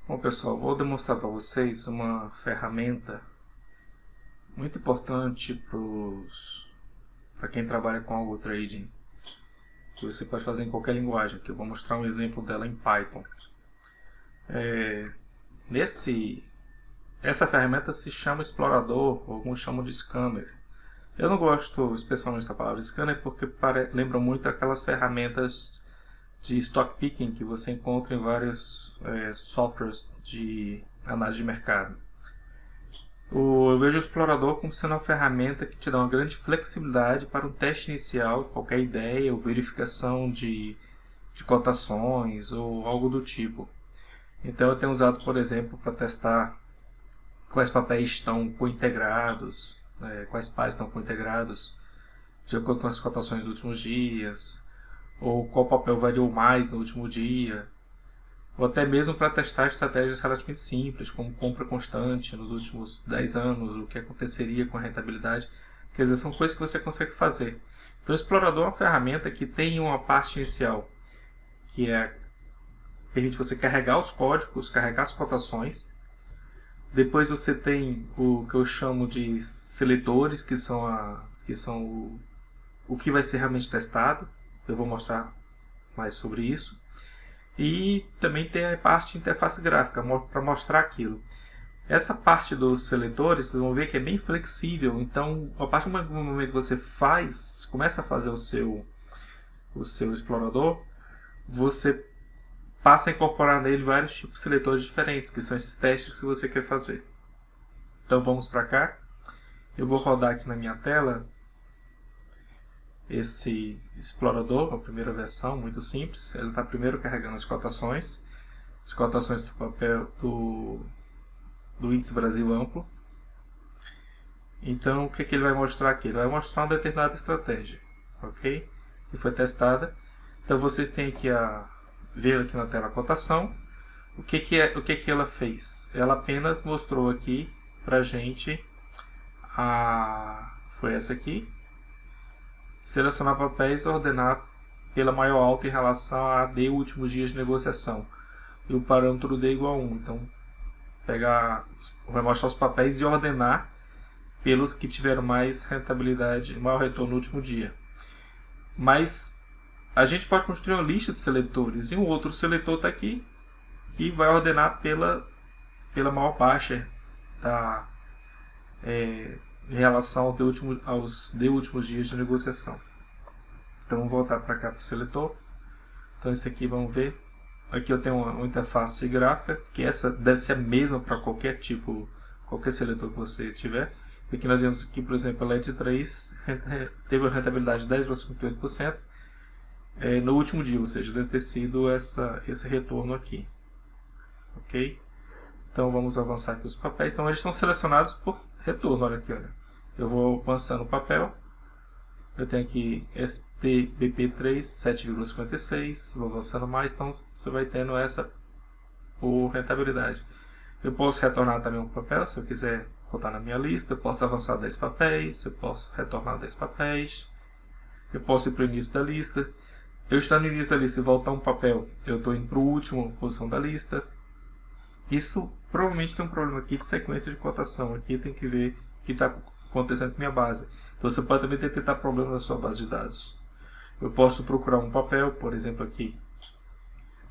Bom, pessoal, vou demonstrar para vocês uma ferramenta muito importante para quem trabalha com algo trading, que você pode fazer em qualquer linguagem. Aqui eu vou mostrar um exemplo dela em Python. Essa ferramenta se chama explorador, ou alguns chamam de scanner. Eu não gosto especialmente da palavra scanner porque lembra muito aquelas ferramentas de stock picking que você encontra em vários softwares de análise de mercado. Eu vejo o explorador como sendo uma ferramenta que te dá uma grande flexibilidade para um teste inicial de qualquer ideia ou verificação de cotações ou algo do tipo. Então eu tenho usado, por exemplo, para testar quais papéis estão cointegrados, quais pares estão cointegrados de acordo com as cotações dos últimos dias, ou qual papel variou mais no último dia, ou até mesmo para testar estratégias relativamente simples, como compra constante nos últimos 10 anos, o que aconteceria com a rentabilidade. Quer dizer, são coisas que você consegue fazer. Então o explorador é uma ferramenta que tem uma parte inicial, que permite você carregar os códigos, carregar as cotações. Depois você tem o que eu chamo de seletores, que são o que vai ser realmente testado. Eu vou mostrar mais sobre isso. E também tem a parte de interface gráfica, para mostrar aquilo. Essa parte dos seletores, vocês vão ver que é bem flexível. Então, a partir do momento que você começa a fazer o seu explorador, você passa a incorporar nele vários tipos de seletores diferentes, que são esses testes que você quer fazer. Então vamos para cá. Eu vou rodar aqui na minha tela esse explorador, a primeira versão, muito simples. Ele está primeiro carregando as cotações do papel do índice Brasil amplo. Então o que ele vai mostrar aqui? Ele vai mostrar uma determinada estratégia, ok? Que foi testada. Então vocês têm aqui ver aqui na tela a cotação. O que ela fez? Ela apenas mostrou aqui pra gente foi essa aqui. Selecionar papéis e ordenar pela maior alta em relação a D últimos dias de negociação. E o parâmetro D igual a 1. Então, vai mostrar os papéis e ordenar pelos que tiveram mais rentabilidade, maior retorno no último dia. Mas a gente pode construir uma lista de seletores. E um outro seletor está aqui, que vai ordenar pela maior baixa em relação aos D últimos dias de negociação. Então vamos voltar para cá para o seletor. Então esse aqui, vamos ver. Aqui eu tenho uma interface gráfica, que essa deve ser a mesma para qualquer seletor que você tiver. Aqui nós vemos que, por exemplo, a LED 3 teve uma rentabilidade de 10,58% no último dia, ou seja, deve ter sido esse retorno aqui. Ok? Então vamos avançar aqui os papéis. Então eles estão selecionados por retorno. Olha aqui, olha. Eu vou avançando o papel. Eu tenho aqui STBP3 7,56. Vou avançando mais, então você vai tendo essa por rentabilidade. Eu posso retornar também um papel, se eu quiser voltar na minha lista. Eu posso avançar 10 papéis. Eu posso retornar 10 papéis. Eu posso ir para o início da lista. Eu estou no início da lista e voltar um papel, eu estou indo para a última posição da lista. Isso provavelmente tem um problema aqui de sequência de cotação. Aqui tem que ver o que está acontecendo com minha base. Então você pode também detectar problemas na sua base de dados. Eu posso procurar um papel, por exemplo aqui,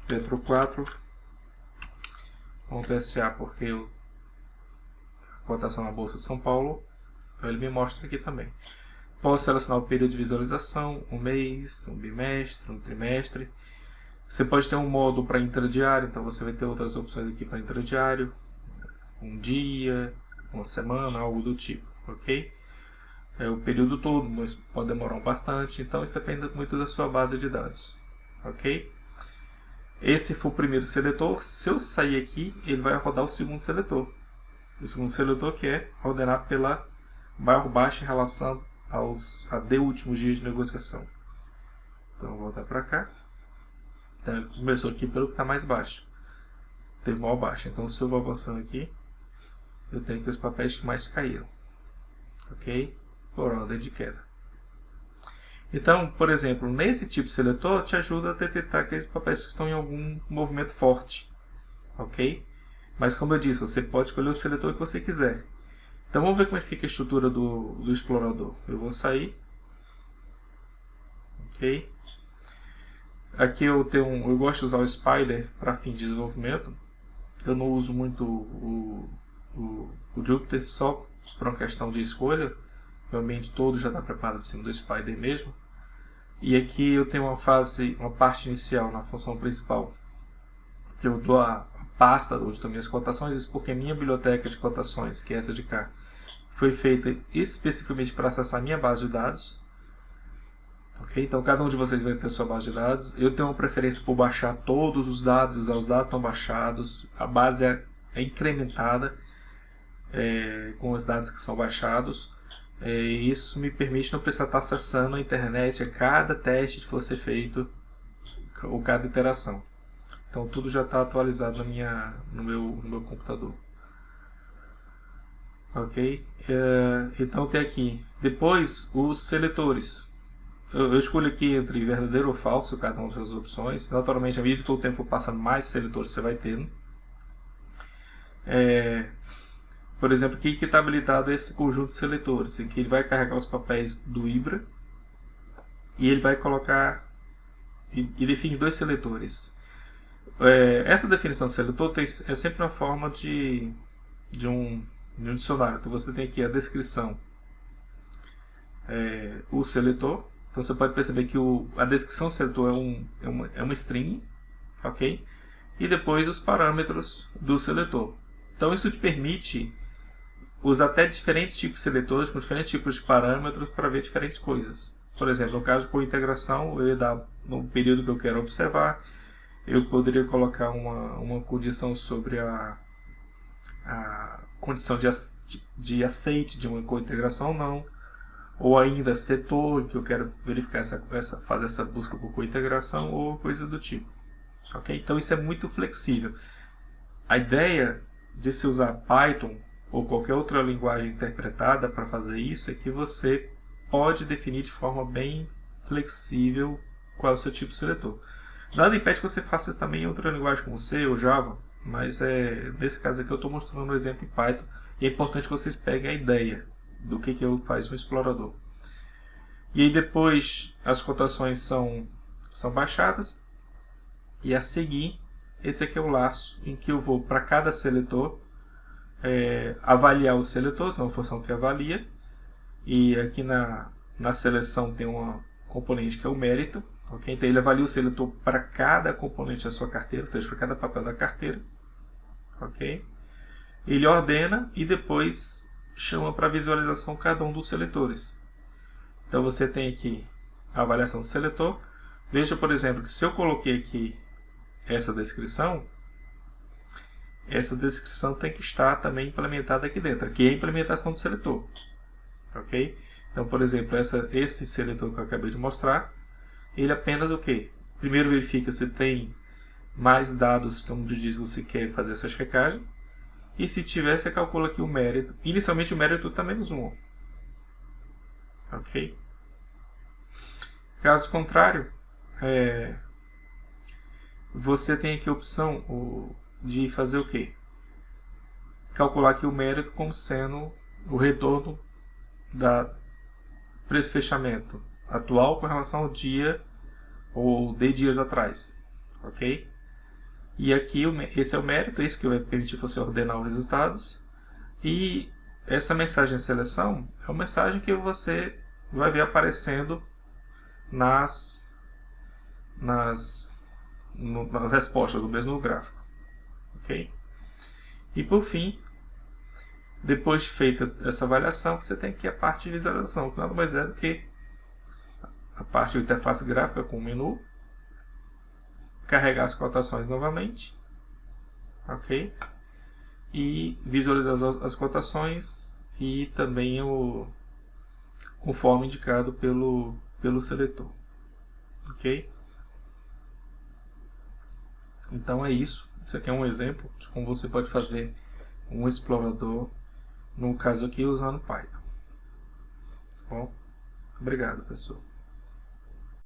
Petro 4.sa, porque a cotação na Bolsa de São Paulo. Então ele me mostra aqui também. Posso selecionar o período de visualização, um mês, um bimestre, um trimestre. Você pode ter um modo para intradiário, então você vai ter outras opções aqui para intradiário, um dia, uma semana, algo do tipo, ok? O período todo, mas pode demorar bastante, então isso depende muito da sua base de dados, ok? Esse foi o primeiro seletor. Se eu sair aqui, ele vai rodar o segundo seletor. O segundo seletor que é ordenar pela maior baixa em relação a D últimos dias de negociação. Então vou voltar para cá. Então ele começou aqui pelo que está mais baixo. Teve maior baixa. Então se eu vou avançando aqui, eu tenho aqui os papéis que mais caíram. Ok? Por ordem de queda. Então, por exemplo, nesse tipo de seletor, te ajuda a detectar aqueles papéis que estão em algum movimento forte. Ok? Mas como eu disse, você pode escolher o seletor que você quiser. Então vamos ver como é que fica a estrutura do explorador. Eu vou sair. Ok. Aqui eu gosto de usar o Spider para fim de desenvolvimento. Eu não uso muito o Jupyter só por uma questão de escolha. Meu ambiente todo já está preparado em cima do Spider mesmo. E aqui eu tenho uma parte inicial na função principal, que eu dou a pasta onde estão minhas cotações. Isso porque minha biblioteca de cotações, que é essa de cá, foi feita especificamente para acessar minha base de dados. Okay? Então cada um de vocês vai ter sua base de dados. Eu tenho uma preferência por baixar todos os dados, usar os dados que estão baixados. A base é incrementada com os dados que são baixados. Isso me permite não precisar estar acessando a internet a cada teste que for ser feito ou cada interação. Então tudo já está atualizado no meu computador. Ok? Então tem aqui depois os seletores. Eu escolho aqui entre verdadeiro ou falso cada uma dessas opções. Naturalmente, à medida que o tempo for passando, mais seletores você vai tendo. Por exemplo, aqui que está habilitado esse conjunto de seletores. Aqui ele vai carregar os papéis do Ibra e ele vai colocar e definir dois seletores. Essa definição de seletor é sempre uma forma de um dicionário. Então você tem aqui a descrição, o seletor. Então você pode perceber que a descrição do seletor é uma string, ok? E depois os parâmetros do seletor. Então isso te permite usar até diferentes tipos de seletores com diferentes tipos de parâmetros para ver diferentes coisas. Por exemplo, no caso com integração, eu ia dar no período que eu quero observar, eu poderia colocar uma condição sobre a condição de aceite de uma cointegração ou não, ou ainda setor que eu quero verificar fazer essa busca por cointegração ou coisa do tipo. Okay? Então isso é muito flexível. A ideia de se usar Python ou qualquer outra linguagem interpretada para fazer isso é que você pode definir de forma bem flexível qual é o seu tipo de seletor. Nada impede que você faça isso também em outra linguagem como C ou Java, mas nesse caso aqui eu estou mostrando um exemplo em Python e é importante que vocês peguem a ideia do que eu faço no explorador. E aí depois as cotações são baixadas e a seguir esse aqui é o laço em que eu vou para cada seletor avaliar o seletor, então é uma função que avalia, e aqui na seleção tem uma componente que é o mérito, okay? Então ele avalia o seletor para cada componente da sua carteira, ou seja, para cada papel da carteira, okay? Ele ordena e depois chama para visualização cada um dos seletores. Então você tem aqui a avaliação do seletor. Veja, por exemplo, que se eu coloquei aqui essa descrição tem que estar também implementada aqui dentro. Aqui é a implementação do seletor. Ok? Então, por exemplo, esse seletor que eu acabei de mostrar, ele apenas o quê? Primeiro verifica se tem mais dados que onde diz que você quer fazer essa checagem. E se tiver, você calcula aqui o mérito. Inicialmente o mérito está menos 1. Ok? Caso contrário, você tem aqui a opção de fazer o quê? Calcular aqui o mérito como sendo o retorno da preço fechamento atual com relação ao dia ou de dias atrás. Ok? E aqui esse é o mérito, esse que vai permitir você ordenar os resultados. E essa mensagem de seleção é uma mensagem que você vai ver aparecendo nas respostas do mesmo gráfico. Ok? E por fim, depois de feita essa avaliação, você tem aqui a parte de visualização, que nada mais é do que a parte de interface gráfica com o menu, carregar as cotações novamente, ok? E visualizar as cotações e também conforme indicado pelo seletor, ok? Então é isso. Isso aqui é um exemplo de como você pode fazer um explorador, no caso aqui usando Python. Bom, obrigado pessoal.